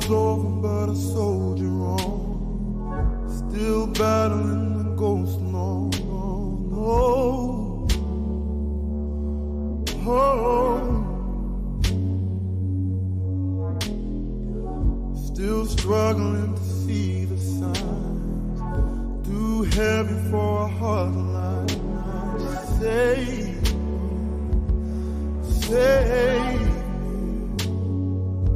war's over, but a soldier on, still battling the ghost long. Oh, oh. Still struggling to see the signs, too heavy for a heart line. Save, save.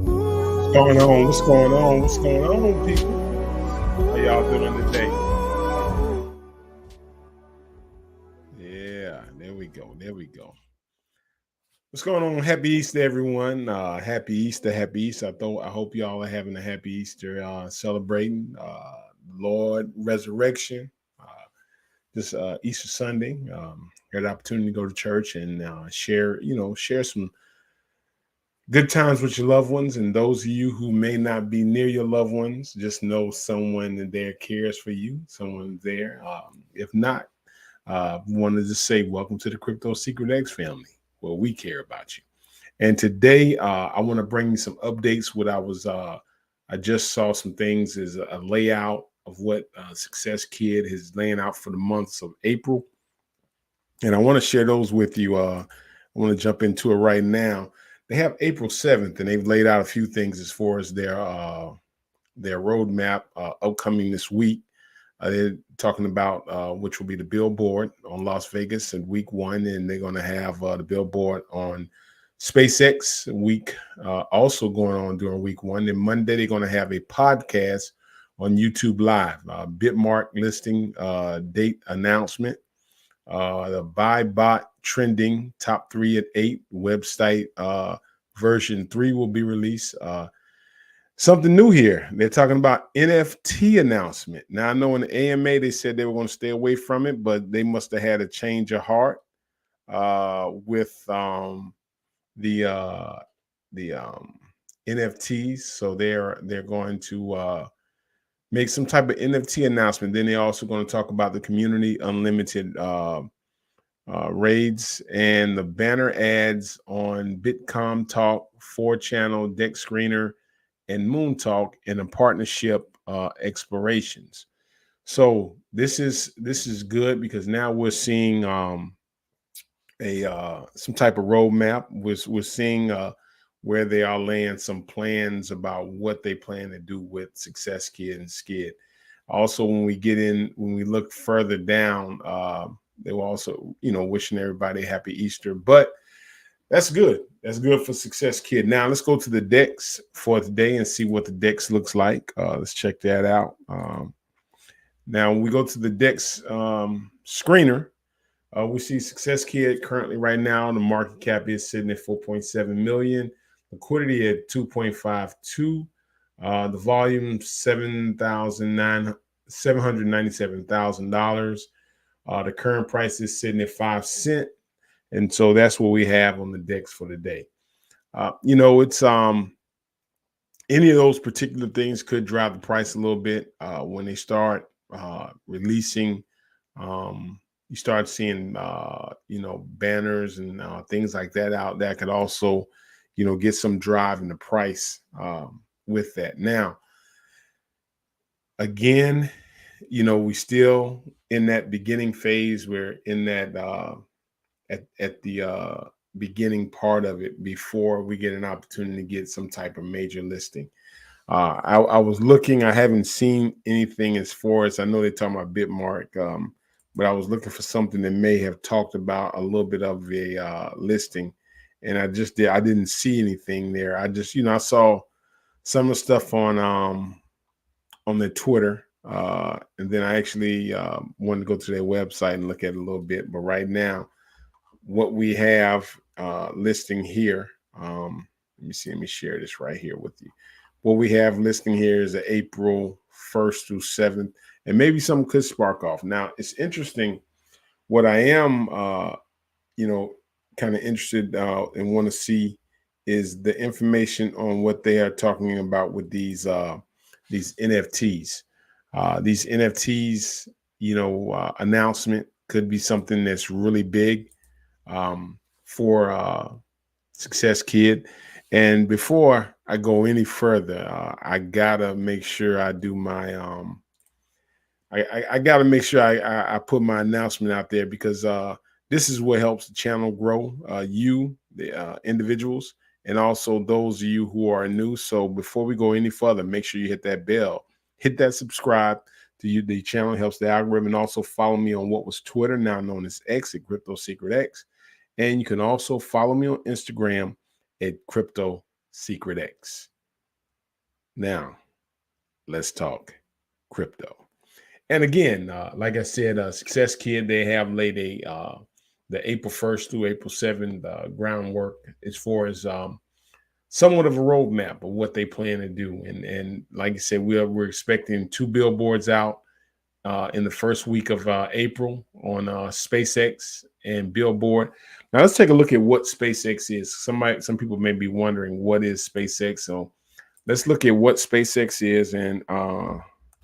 What's going on? What's going on? What's going on, people? How y'all doing today? Yeah, there we go. There we go. What's going on? Happy Easter, everyone. Happy Easter, happy Easter. I hope y'all are having a happy Easter, celebrating Lord resurrection. This Easter Sunday, had the opportunity to go to church and share some good times with your loved ones. And those of you who may not be near your loved ones, just know someone there cares for you. Someone there. If not, wanted to say welcome to the Crypto Secret X family, where we care about you. And today, I want to bring you some updates. I just saw some things as a layout of what Success Kid is laying out for the months of April. And I want to share those with you. I want to jump into it right now. They have April 7th, and they've laid out a few things as far as their roadmap upcoming this week. They're talking about which will be the billboard on Las Vegas in week 1, and they're going to have the billboard on SpaceX week also going on during week 1. Then Monday, they're going to have a podcast on YouTube Live, Bitmark listing date announcement, the buy bot trending top 3 at 8 website version 3 will be released. Something new here. They're talking about NFT announcement. Now, I know in the AMA, they said they were going to stay away from it, but they must have had a change of heart with the NFTs. So they're going to make some type of NFT announcement. Then they're also going to talk about the community unlimited raids and the banner ads on Bitcom Talk, 4-channel, Deck Screener, and Moon Talk in a partnership explorations. So this is good because now we're seeing some type of roadmap. We're seeing where they are laying some plans about what they plan to do with Success Kid and Skid. Also, when we look further down, they were also, wishing everybody a happy Easter. But that's good. That's good for Success Kid. Now let's go to the DEX for today and see what the DEX looks like. Let's check that out. Now, when we go to the DEX screener, we see Success Kid currently right now. The market cap is sitting at 4.7 million. Liquidity at 2.52. The volume $797,000. The current price is sitting at 5 cents. And so that's what we have on the DEX for today. It's any of those particular things could drive the price a little bit when they start releasing. You start seeing, banners and things like that out that could also, get some drive in the price with that. Now, again, we still in that beginning phase. We're in that at the beginning part of it before we get an opportunity to get some type of major listing. I was looking. I haven't seen anything as far as I know they're talking about Bitmark, but I was looking for something that may have talked about a little bit of a listing, and I didn't see anything there. I just I saw some of the stuff on their Twitter. And then I actually wanted to go to their website and look at it a little bit. But right now, what we have listing here, let me share this right here with you. What we have listing here is the April 1st through 7th, and maybe something could spark off. Now, it's interesting. What I am, kind of interested and want to see is the information on what they are talking about with these NFTs. These NFTs, announcement could be something that's really big for Success Kid. And before I go any further, I gotta make sure I do my I got to make sure I put my announcement out there because this is what helps the channel grow. You, the individuals, and also those of you who are new. So before we go any further, make sure you hit that bell, hit that subscribe to you. The channel helps the algorithm, and also follow me on what was Twitter, now known as X, at Crypto Secret X, and you can also follow me on Instagram at Crypto Secret X. Now, let's talk crypto. And again, like I said, Success Kid, they have laid the April 1st through April 7th groundwork as far as somewhat of a roadmap of what they plan to do. And like I said, we're expecting 2 billboards out in the first week of April on SpaceX and Billboard. Now let's take a look at what SpaceX is. Some people may be wondering what is SpaceX. So let's look at what SpaceX is, and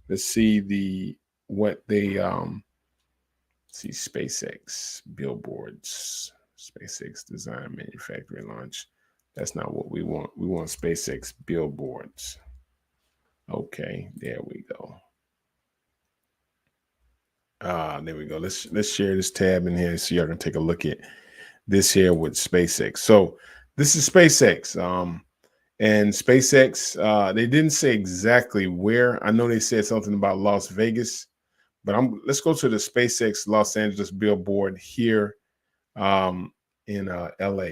let's see what they see. SpaceX billboards, SpaceX design, manufacturing, launch. That's not what we want. We want SpaceX billboards. Okay, there we go. There we go. Let's share this tab in here so y'all can take a look at this here with SpaceX. So this is SpaceX. And SpaceX, they didn't say exactly where. I know they said something about Las Vegas, but let's go to the SpaceX Los Angeles billboard here in LA.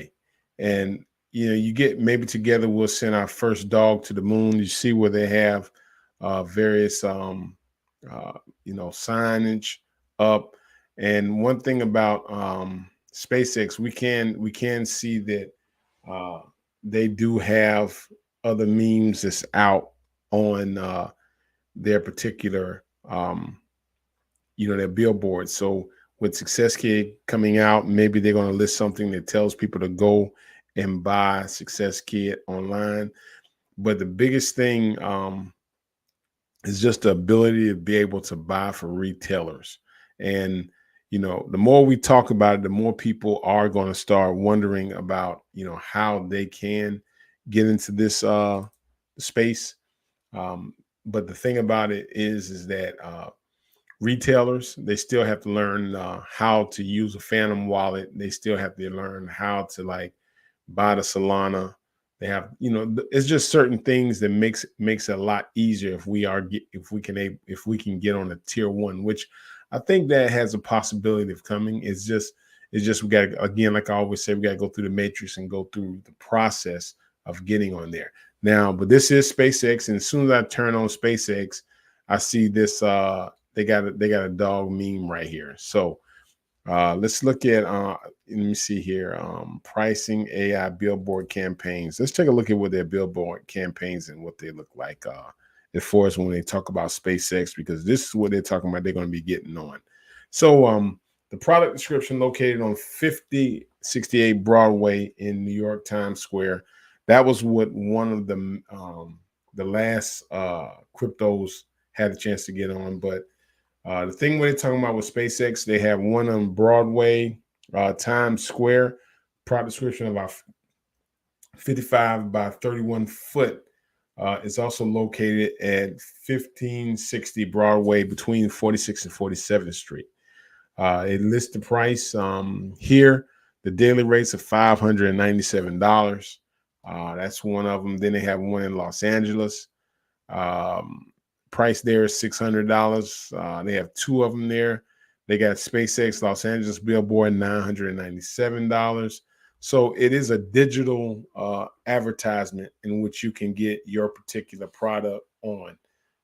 And you get maybe together we'll send our first dog to the moon. You see where they have various signage up. And one thing about SpaceX, we can see that they do have other memes that's out on their particular their billboard. So with Success Kid coming out, maybe they're going to list something that tells people to go and buy Success Kid online. But the biggest thing is just the ability to be able to buy for retailers. And the more we talk about it, the more people are going to start wondering about how they can get into this space. But the thing about it is that retailers, they still have to learn how to use a Phantom wallet. They still have to learn how to buy the Solana. They have, it's just certain things that makes it a lot easier if we can get on a tier 1, which I think that has a possibility of coming. It's just we got to, again, like I always say, we got to go through the matrix and go through the process of getting on there. Now, but this is SpaceX, and as soon as I turn on SpaceX, I see this. They got a dog meme right here. So let's look at. Let me see here. Pricing AI billboard campaigns. Let's take a look at what their billboard campaigns and what they look like. As far as when they talk about SpaceX, because this is what they're talking about. They're going to be getting on. So the product description located on 5068 Broadway in New York Times Square. That was what one of the last cryptos had a chance to get on. But the thing when they're talking about with SpaceX, they have one on Broadway, Times Square. Product description about 55 by 31 foot. It's also located at 1560 Broadway between 46th and 47th Street. It lists the price here. The daily rates of $597. That's one of them. Then they have one in Los Angeles. Price there is $600. They have 2 of them there. They got SpaceX Los Angeles billboard, $997. So it is a digital advertisement in which you can get your particular product on.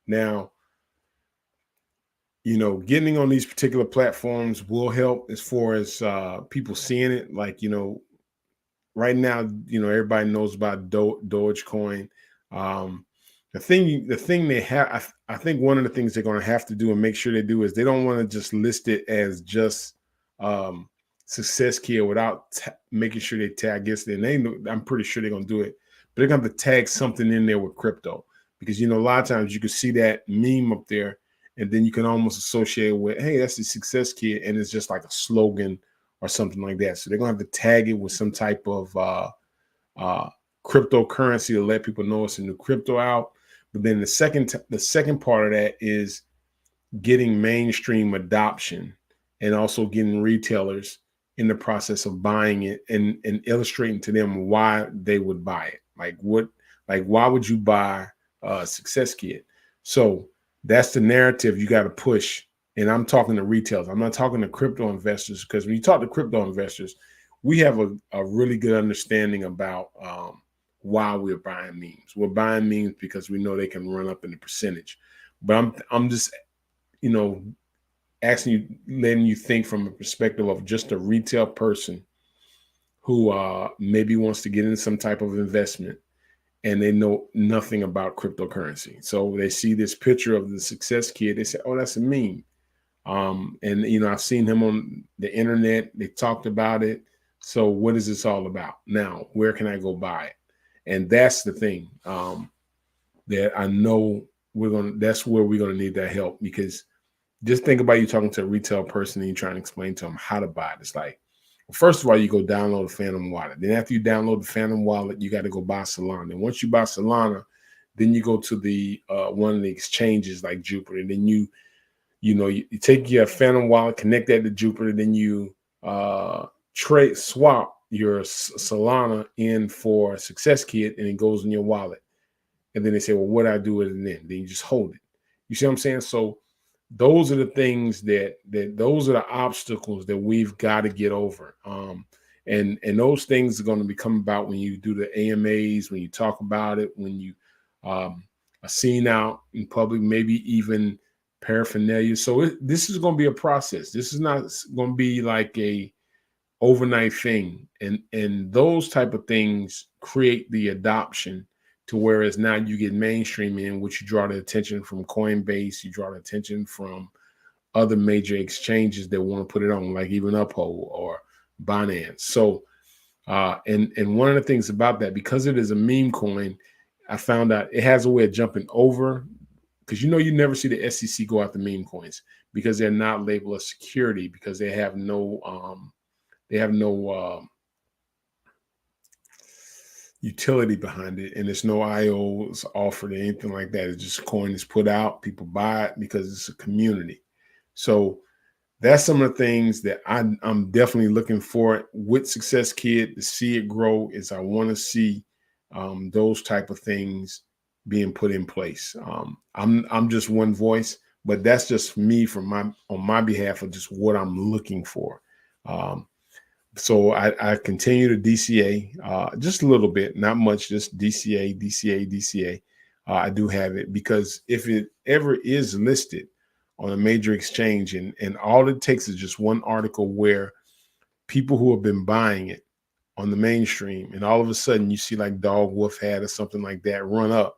Now, getting on these particular platforms will help as far as people seeing it. Like, right now, everybody knows about Dogecoin. The thing they have, I think one of the things they're going to have to do and make sure they do is they don't want to just list it as just Success Kid without making sure they tag it. And I'm pretty sure they're going to do it, but they're going to have to tag something in there with crypto, because a lot of times you can see that meme up there and then you can almost associate it with, hey, that's the Success Kid, and it's just like a slogan or something like that. So they're going to have to tag it with some type of cryptocurrency to let people know it's a new crypto out. But then the second part of that is getting mainstream adoption and also getting retailers in the process of buying it and illustrating to them why they would buy it. Why would you buy a Success Kit? So that's the narrative you got to push. And I'm talking to retailers. I'm not talking to crypto investors, because when you talk to crypto investors, we have a really good understanding about why we're buying memes. We're buying memes because we know they can run up in the percentage. But I'm just, asking you, letting you think from a perspective of just a retail person who maybe wants to get into some type of investment and they know nothing about cryptocurrency. So they see this picture of the Success Kid. They say, oh, that's a meme. And I've seen him on the internet. They talked about it. So what is this all about? Now, where can I go buy it? And that's the thing that I know that's where we're going to need that help, because just think about you talking to a retail person and you're trying to explain to them how to buy it. It's like, well, first of all, you go download a Phantom wallet. Then after you download the Phantom wallet, you got to go buy Solana. And once you buy Solana, then you go to the one of the exchanges like Jupiter. Then you take your Phantom wallet, connect that to Jupiter. Then you swap your Solana in for a Success Kit, and it goes in your wallet. And then they say, well, what do I do with it then? Then you just hold it. You see what I'm saying? So those are the things that those are the obstacles that we've got to get over. And those things are going to become about when you do the AMAs, when you talk about it, when you are seen out in public, maybe even paraphernalia. So this is going to be a process. This is not going to be like a overnight thing. And those type of things create the adoption to whereas now you get mainstream in, which you draw the attention from Coinbase, you draw the attention from other major exchanges that want to put it on, like even Uphold or Binance. So, and one of the things about that, because it is a meme coin, I found out it has a way of jumping over, because you never see the SEC go after meme coins because they're not labeled as security, because they have no utility behind it, and there's no IOs offered or anything like that. It's just coin is put out, people buy it because it's a community. So that's some of the things that I'm definitely looking for with Success Kid to see it grow. Is I want to see those type of things being put in place. I'm just one voice, but that's just me on my behalf of just what I'm looking for. So I continue to DCA just a little bit, not much, just DCA. I do have it because if it ever is listed on a major exchange, and all it takes is just one article where people who have been buying it on the mainstream, and all of a sudden you see like Dog Wolf Hat or something like that run up,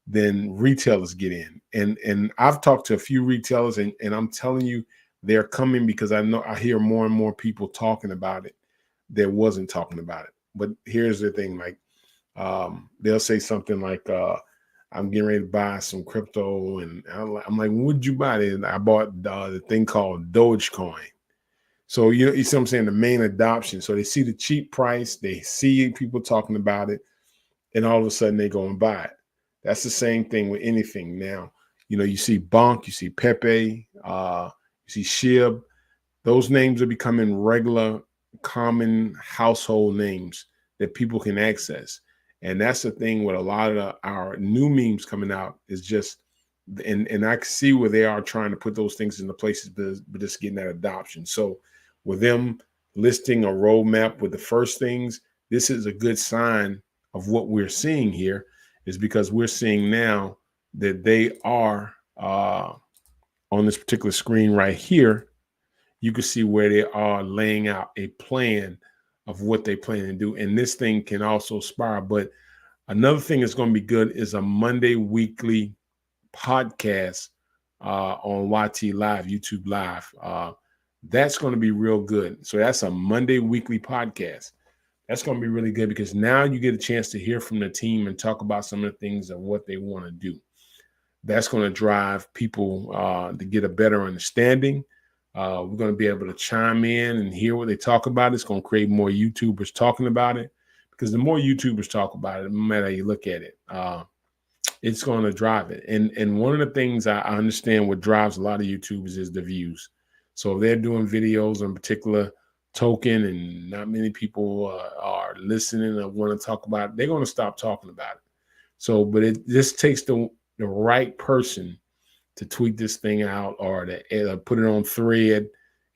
then retailers get in. And I've talked to a few retailers, and I'm telling you, they're coming because I hear more and more people talking about it that wasn't talking about it. But here's the thing, like they'll say something like, I'm getting ready to buy some crypto, and I'm like, what'd you buy? And I bought the thing called Dogecoin. So you see what I'm saying? The main adoption. So they see the cheap price, they see people talking about it, and all of a sudden they go and buy it. That's the same thing with anything now. You see Bonk, you see Pepe, you see Shib. Those names are becoming regular, common household names that people can access. And that's the thing with a lot of our new memes coming out, is just, and I can see where they are trying to put those things into places, but just getting that adoption. So with them listing a roadmap with the first things, this is a good sign of what we're seeing here, is because we're seeing now that they are on this particular screen right here. You can see where they are laying out a plan of what they plan to do. And this thing can also spiral. But another thing that's going to be good is a Monday weekly podcast on YT Live, YouTube Live. That's going to be real good. So that's a Monday weekly podcast. That's going to be really good, because now you get a chance to hear from the team and talk about some of the things and what they want to do. That's going to drive people to get a better understanding. We're going to be able to chime in and hear what they talk about. It's going to create more YouTubers talking about it, because the more YouTubers talk about it, no matter how you look at it, it's going to drive it. And one of the things I understand what drives a lot of YouTubers is the views. So if they're doing videos on a particular token and not many people are listening or want to talk about it, they're going to stop talking about it. So, but it just takes the right person to tweet this thing out or to put it on thread.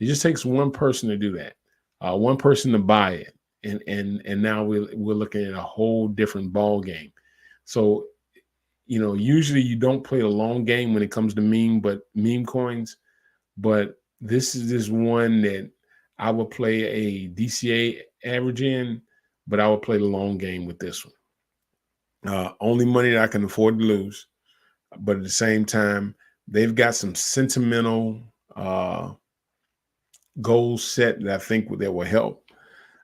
It just takes one person to do that, one person to buy it, and now we're looking at a whole different ball game. So usually you don't play the long game when it comes to meme coins, but this one that I would play a DCA average in, but I would play the long game with this one. Only money that I can afford to lose, but at the same time, they've got some sentimental goals set that I think that will help.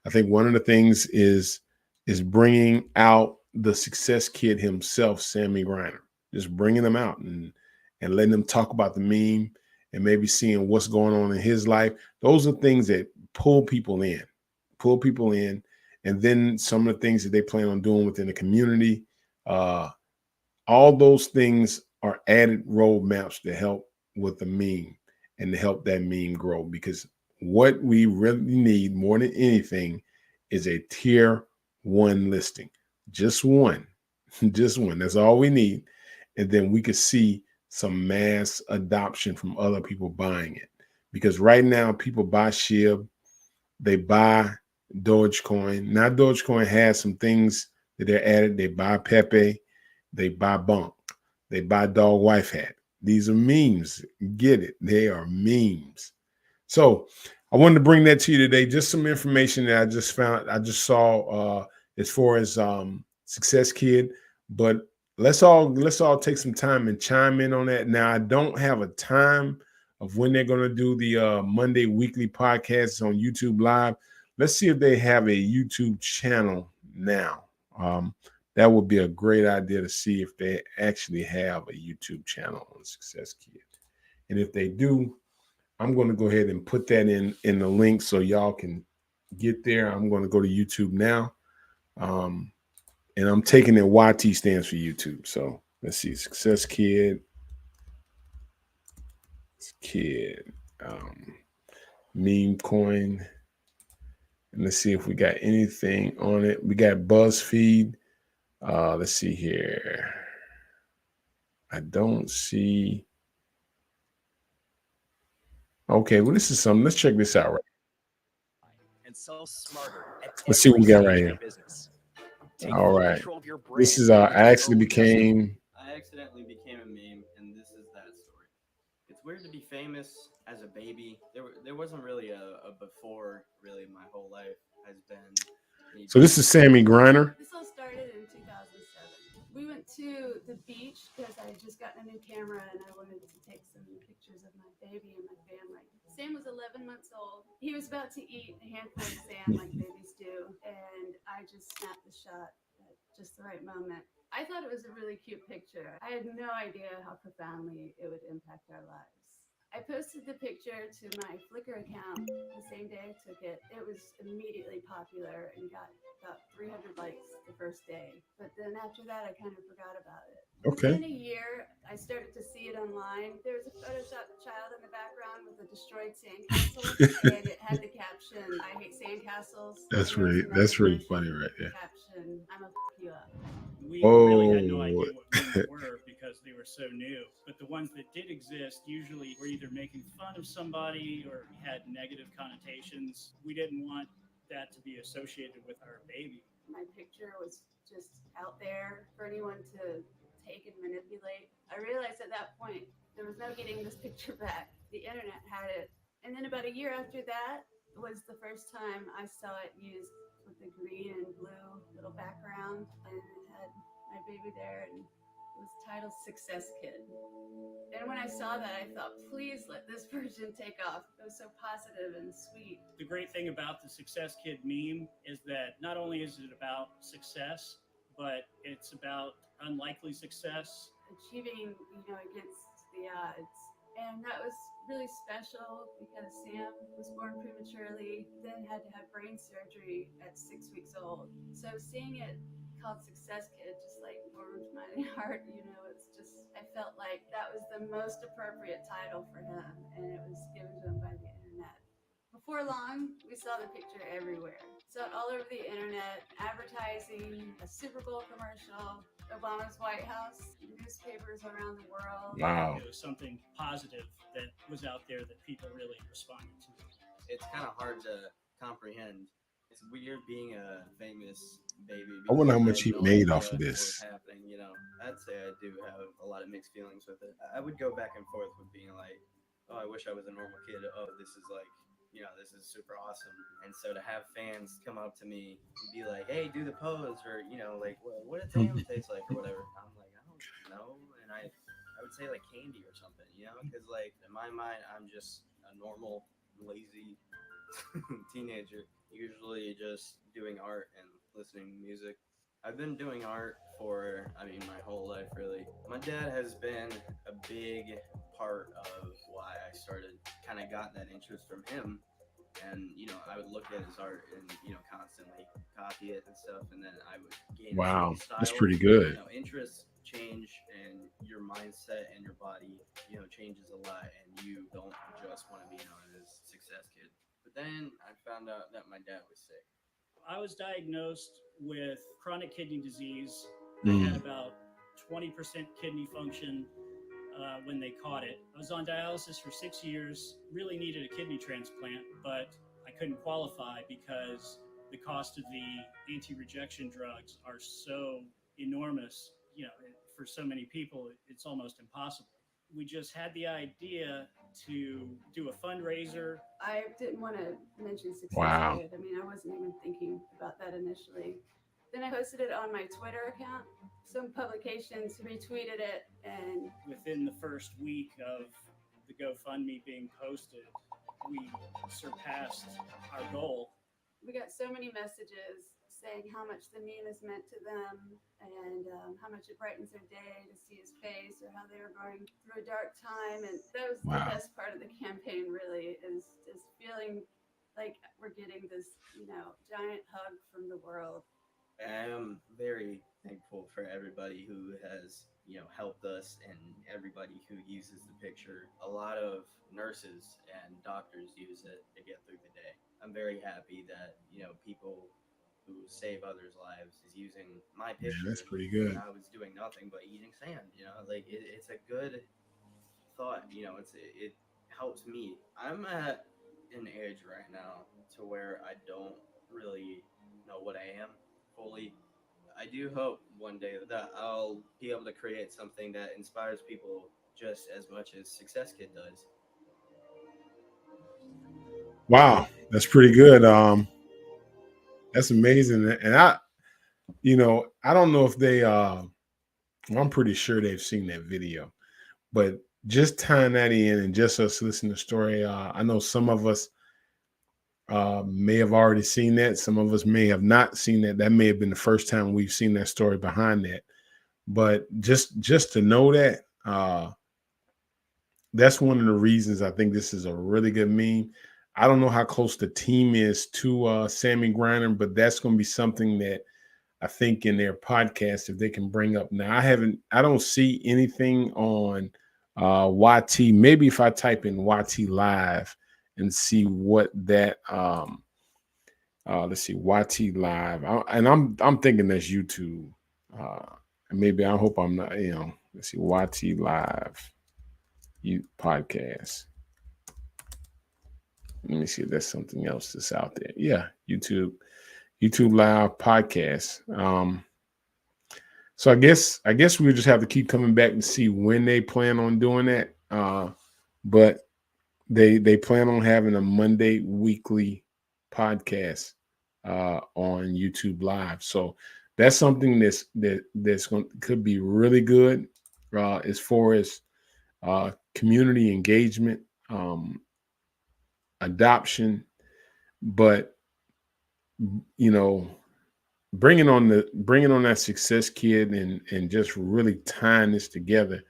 I think one of the things is bringing out the success kid himself, Sammy Griner, just bringing him out and letting him talk about the meme and maybe seeing what's going on in his life. Those are things that pull people in, and then some of the things that they plan on doing within the community. All those things are added roadmaps to help with the meme and to help that meme grow, because what we really need more than anything is a tier one listing. Just one. Just one. That's all we need. And then we could see some mass adoption from other people buying it. Because right now, people buy SHIB, they buy Dogecoin. Now, Dogecoin has some things that they're added. They buy Pepe, they buy Bunk, they buy Dog Wife Hat. These are memes. Get it? They are memes. So I wanted to bring that to you today. Just some information that I just found, I just saw as far as Success Kid. But let's all take some time and chime in on that. Now, I don't have a time of when they're going to do the Monday weekly podcasts on YouTube Live. Let's see if they have a YouTube channel now. That would be a great idea to see if they actually have a YouTube channel on Success Kid. And if they do, I'm going to go ahead and put that in the link so y'all can get there. I'm going to go to YouTube now. And I'm taking it YT stands for YouTube. So let's see, Success Kid, meme coin. And let's see if we got anything on it. We got BuzzFeed. Let's see here. I don't see. Okay, well, this is something. Let's check this out. Right. And sell smarter at Let's see what we got right here. business. All right. This is I accidentally became a meme, and this is that story. It's weird to be famous as a baby. There wasn't really a before. Really, my whole life has been. So this is Sammy Griner. This all started in 2007. We went to the beach because I had just gotten a new camera and I wanted to take some pictures of my baby and my family. Sam was 11 months old. He was about to eat a handful of sand like babies do, and I just snapped the shot at just the right moment. I thought it was a really cute picture. I had no idea how profoundly it would impact our lives. I posted the picture to my Flickr account the same day I took it. It was immediately popular and got about 300 likes the first day. But then after that, I kind of forgot about it. Okay. Within a year, I started to see it online. There was a Photoshop child in the background with a destroyed sandcastle, and it had the caption, "I hate sandcastles." That's really funny right there. Caption, "I'm a f you up." We really had no idea what memes were because they were so new. But the ones that did exist usually were either making fun of somebody or had negative connotations. We didn't want that to be associated with our baby. My picture was just out there for anyone to take and manipulate. I realized at that point there was no getting this picture back. The internet had it. And then about a year after that was the first time I saw it used with the green and blue little background, and it had my baby there, and it was titled Success Kid. And when I saw that, I thought, please let this version take off. It was so positive and sweet. The great thing about the Success Kid meme is that not only is it about success, but it's about unlikely success. Achieving, against the odds. And that was really special because Sam was born prematurely, then had to have brain surgery at 6 weeks old. So seeing it called Success Kid just like warmed my heart. It's just, I felt like that was the most appropriate title for him, and it was given to him by the internet. Before long, we saw the picture everywhere. Saw it all over the internet, advertising, a Super Bowl commercial, Obama's White House, newspapers around the world. Wow. It was something positive that was out there that people really responded to. It's kind of hard to comprehend. It's weird being a famous baby. I wonder how because much he had no made idea off of what this. was happening. I'd say I do have a lot of mixed feelings with it. I would go back and forth with being like, oh, I wish I was a normal kid. Oh, this is like, this is super awesome. And so to have fans come up to me and be like, hey, do the pose, or like, well, what does ham taste like, or whatever. I'm like, I don't know, and I would say like candy or something, because like in my mind, I'm just a normal, lazy teenager, usually just doing art and listening to music. I've been doing art for, my whole life, really. My dad has been a big part of why I started, kind of got that interest from him. And, I would look at his art and, constantly copy it and stuff. And then I would gain Wow, his style. that's pretty good. Interests change and your mindset and your body, changes a lot. And you don't just want to be known as Success Kid. But then I found out that my dad was sick. I was diagnosed with chronic kidney disease. I had about 20% kidney function when they caught it. I was on dialysis for 6 years, really needed a kidney transplant, but I couldn't qualify because the cost of the anti-rejection drugs are so enormous. For so many people, it's almost impossible. We just had the idea to do a fundraiser. I didn't want to mention Success Wow. Kid. I wasn't even thinking about that initially. Then I posted it on my Twitter account. Some publications retweeted it, and within the first week of the GoFundMe being posted, we surpassed our goal. We got so many messages saying how much the meme has meant to them, and how much it brightens their day to see his face, or how they were going through a dark time. And that was the best part of the campaign, really, is feeling like we're getting this, giant hug from the world. I am very thankful for everybody who has, helped us, and everybody who uses the picture. A lot of nurses and doctors use it to get through the day. I'm very happy that, people who save others' lives is using my picture. Yeah, that's pretty good. And I was doing nothing but eating sand, like it's a good thought, it helps me. I'm at an age right now to where I don't really know what I am fully. I do hope one day that I'll be able to create something that inspires people just as much as Success Kid does. Wow, that's pretty good. That's amazing. And I don't know if they I'm pretty sure they've seen that video, but just tying that in and just us listening to the story, I know some of us may have already seen that. Some of us may have not seen that. That may have been the first time we've seen that story behind that. But just to know that, that's one of the reasons I think this is a really good meme. I don't know how close the team is to Sammy Griner, but that's going to be something that I think in their podcast, if they can bring up. Now, I don't see anything on YT. Maybe if I type in YT Live and see what that let's see, YT Live. I'm thinking that's YouTube. Maybe I hope I'm not, let's see, YT Live podcast. Let me see if there's something else that's out there. Yeah, YouTube Live podcast. So I guess we just have to keep coming back and see when they plan on doing that. But they plan on having a Monday weekly podcast on YouTube Live. So that's something that's could be really good as far as community engagement, adoption, but bringing on that Success Kid and just really tying this together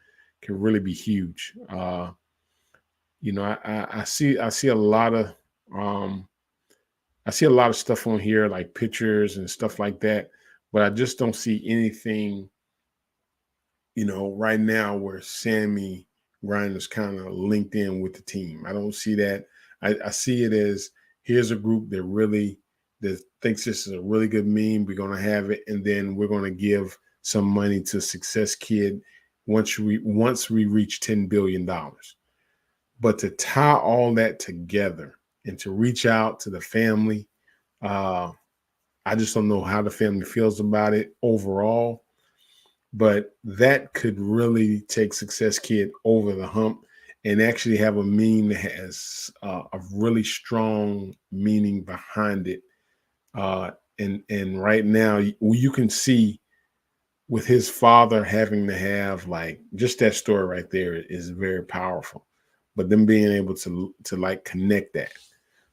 can really be huge. I see a lot of I see a lot of stuff on here, like pictures and stuff like that, but I just don't see anything, right now where Sammy Grinder's kind of linked in with the team. I don't see that. I see it as, here's a group that thinks this is a really good meme. We're going to have it, and then we're going to give some money to Success Kid once we reach $10 billion. But to tie all that together and to reach out to the family, I just don't know how the family feels about it overall. But that could really take Success Kid over the hump and actually have a meme that has a really strong meaning behind it. And right now, you can see with his father having to have, like, just that story right there is very powerful. But them being able to like connect that.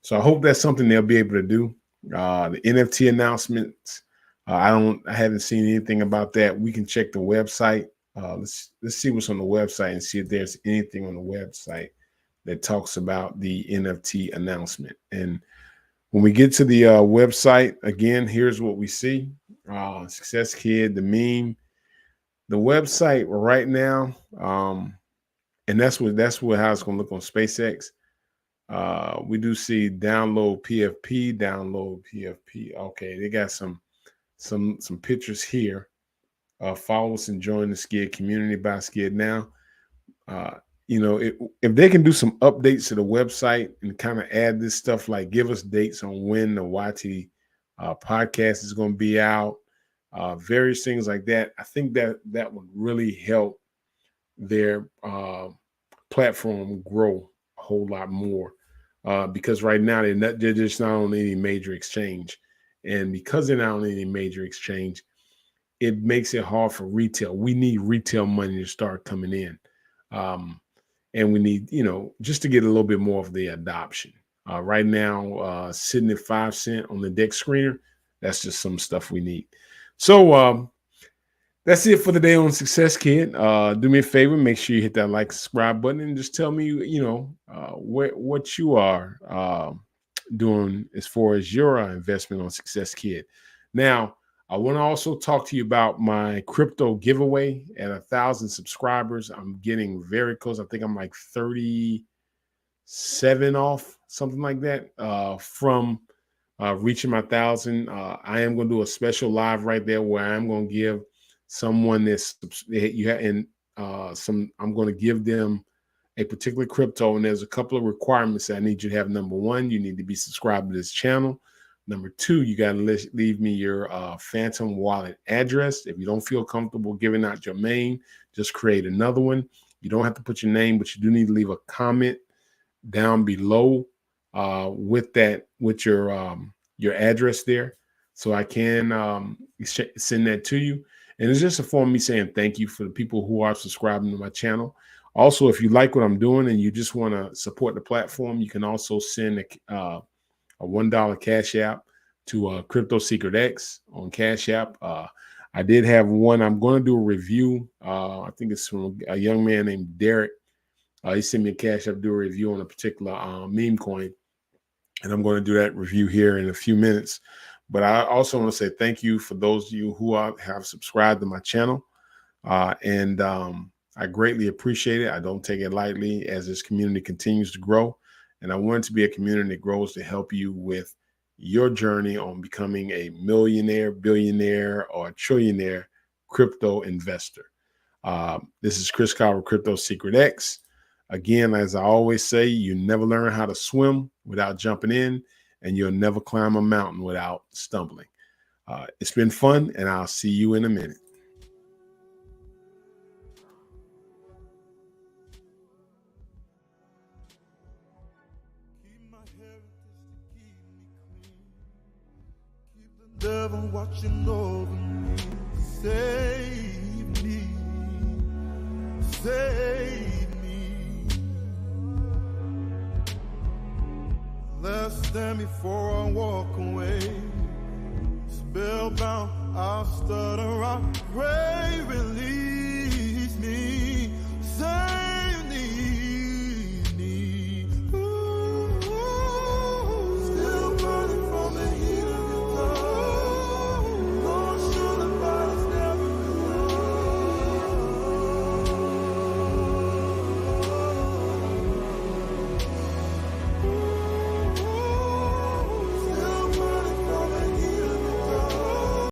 So I hope that's something they'll be able to do. The NFT announcements, I haven't seen anything about that. We can check the website. Let's see what's on the website and see if there's anything on the website that talks about the NFT announcement. And when we get to the website, again, here's what we see. Success Kid, the meme, the website right now, and that's how it's going to look on SpaceX. We do see download PFP. Okay, they got some pictures here. Follow us and join the Skid community by Skid Now. If they can do some updates to the website and kind of add this stuff, like give us dates on when the YT podcast is going to be out, various things like that, I think that would really help their platform grow a whole lot more, because right now they're just not on any major exchange. And because they're not on any major exchange, it makes it hard for retail. We need retail money to start coming in. And we need, just to get a little bit more of the adoption. Right now, sitting at 5 cents on the deck screener, that's just some stuff we need. So that's it for the day on Success Kid. Do me a favor, make sure you hit that like, subscribe button, and just tell me, what you are doing as far as your investment on Success Kid. Now, I want to also talk to you about my crypto giveaway at 1,000 subscribers. I'm getting very close. I think I'm like 37 off, something like that, from reaching my 1,000. I am going to do a special live right there where I'm going to give someone I'm going to give them a particular crypto, and there's a couple of requirements that I need you to have. Number one, you need to be subscribed to this channel. Number two, you got to leave me your Phantom wallet address. If you don't feel comfortable giving out your main, just create another one. You don't have to put your name, but you do need to leave a comment down below with your address there, so I can send that to you. And it's just a form of me saying thank you for the people who are subscribing to my channel. Also, if you like what I'm doing and you just want to support the platform, you can also send a $1 Cash App to Crypto Secret X on Cash App. I did have one. I'm going to do a review. I think it's from a young man named Derek. He sent me a Cash App to do a review on a particular meme coin, and I'm going to do that review here in a few minutes. But I also want to say thank you for those of you who have subscribed to my channel, and I greatly appreciate it. I don't take it lightly as this community continues to grow. And I want it to be a community that grows to help you with your journey on becoming a millionaire, billionaire, or trillionaire crypto investor. This is Chris Carver, Crypto Secret X. Again, as I always say, you never learn how to swim without jumping in, and you'll never climb a mountain without stumbling. It's been fun, and I'll see you in a minute. Devil watching over me, save me, save me. Less than before I walk away, spellbound, I'll stutter, I pray, release me, save